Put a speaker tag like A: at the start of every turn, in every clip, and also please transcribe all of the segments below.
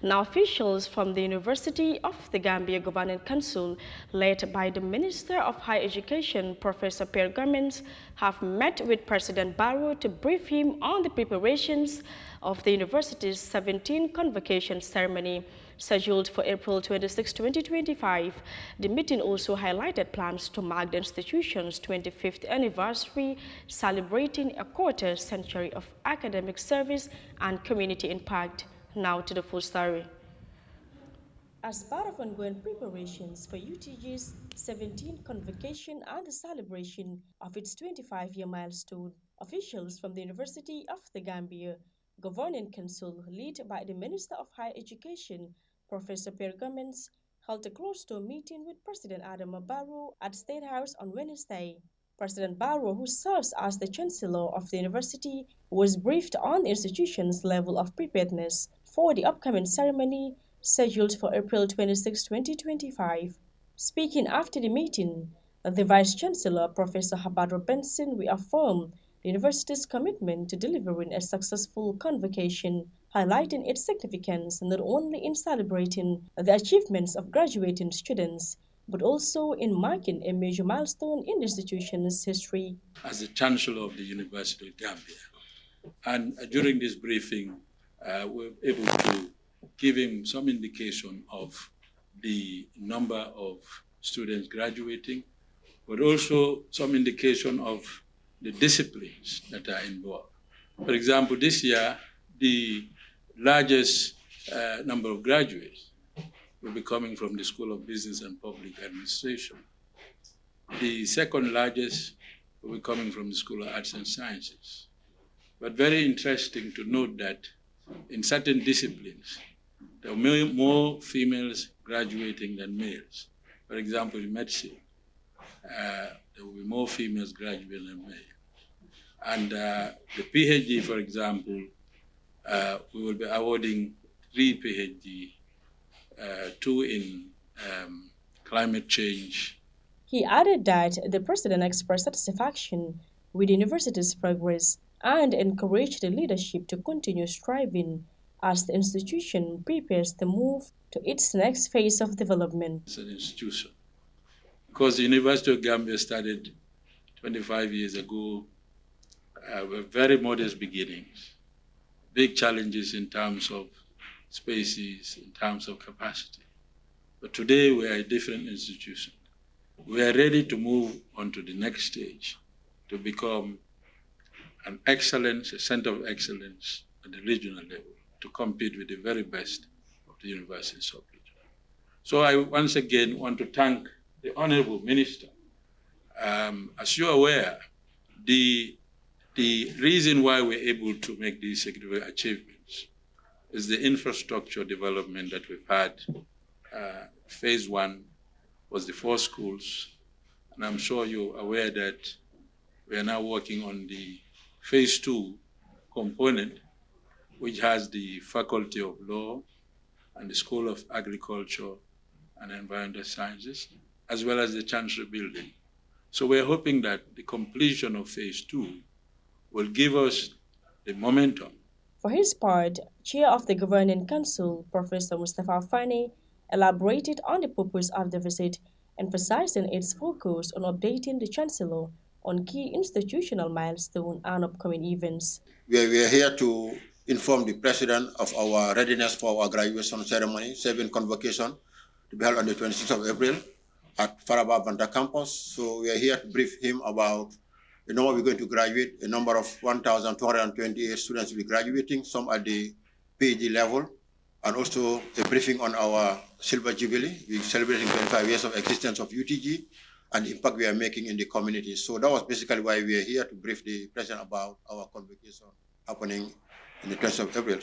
A: Now, officials from the University of the Gambia Governing Council, led by the Minister of Higher Education, Professor Pierre Gommens, have met with President Barrow to brief him on the preparations of the university's 17th Convocation ceremony, scheduled for April 26, 2025. The meeting also highlighted plans to mark the institution's 25th anniversary, celebrating a quarter century of academic service and community impact. Now to the full story. As part of ongoing preparations for UTG's 17th Convocation and the celebration of its 25-year milestone, officials from the University of the Gambia Governing Council, led by the Minister of Higher Education, Professor Pierre Gommens, held a closed-door meeting with President Adama Barrow at State House on Wednesday. President Barrow, who serves as the Chancellor of the university, was briefed on the institution's level of preparedness for the upcoming ceremony scheduled for April 26, 2025. Speaking after the meeting, the Vice-Chancellor, Professor Habadro Benson, reaffirmed the university's commitment to delivering a successful convocation, highlighting its significance not only in celebrating the achievements of graduating students, but also in marking a major milestone in the institution's history.
B: As the Chancellor of the University of Gambia, and during this briefing, we were able to give him some indication of the number of students graduating, but also some indication of the disciplines that are involved. For example, this year, the largest number of graduates will be coming from the School of Business and Public Administration. The second largest will be coming from the School of Arts and Sciences. But very interesting to note that in certain disciplines, there are more females graduating than males. For example, in medicine, there will be more females graduating than males. And the PhD, for example, we will be awarding 3 PhD, 2 in climate change.
A: He added that the president expressed satisfaction with the university's progress and encouraged the leadership to continue striving as the institution prepares to move to its next phase of development.
B: It's an institution. Because the University of Gambia started 25 years ago with very modest beginnings, big challenges in terms of spaces, in terms of capacity. But today we are a different institution. We are ready to move on to the next stage, to become an excellence, a center of excellence at the regional level, to compete with the very best of the universities of the region. So I once again want to thank the Honorable Minister. As you're aware, the reason why we're able to make these significant achievements is the infrastructure development that we've had. Phase 1 was the 4 schools, and I'm sure you're aware that we are now working on the Phase 2 component, which has the Faculty of Law and the School of Agriculture and Environmental Sciences, as well as the Chancery Building. So we're hoping that the completion of Phase 2 will give us the momentum.
A: For his part, Chair of the Governing Council, Professor Mustafa Fani, elaborated on the purpose of the visit, emphasizing its focus on updating the Chancellor on key institutional milestones and upcoming events.
C: We are here to inform the President of our readiness for our graduation ceremony, 7th Convocation, to be held on the 26th of April at Faraba Banda campus. So we are here to brief him about the number we're going to graduate. A number of 1,228 students will be graduating, some at the PhD level, and also a briefing on our Silver Jubilee. We're celebrating 25 years of existence of UTG and the impact we are making in the community. So that was basically why we are here, to brief the President about our convocation happening in the 20th of April.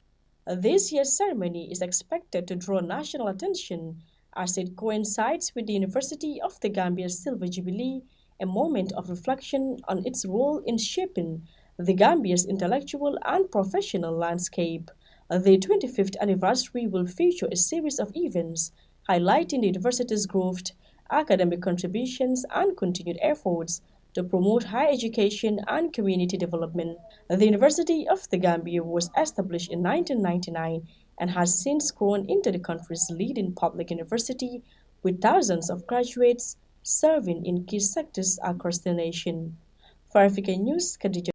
A: This year's ceremony is expected to draw national attention as it coincides with the University of the Gambia's Silver Jubilee, a moment of reflection on its role in shaping the Gambia's intellectual and professional landscape. The 25th anniversary will feature a series of events highlighting the university's growth, academic contributions, and continued efforts to promote higher education and community development. The University of the Gambia was established in 1999 and has since grown into the country's leading public university with thousands of graduates serving in key sectors across the nation. For Africa News, Khadija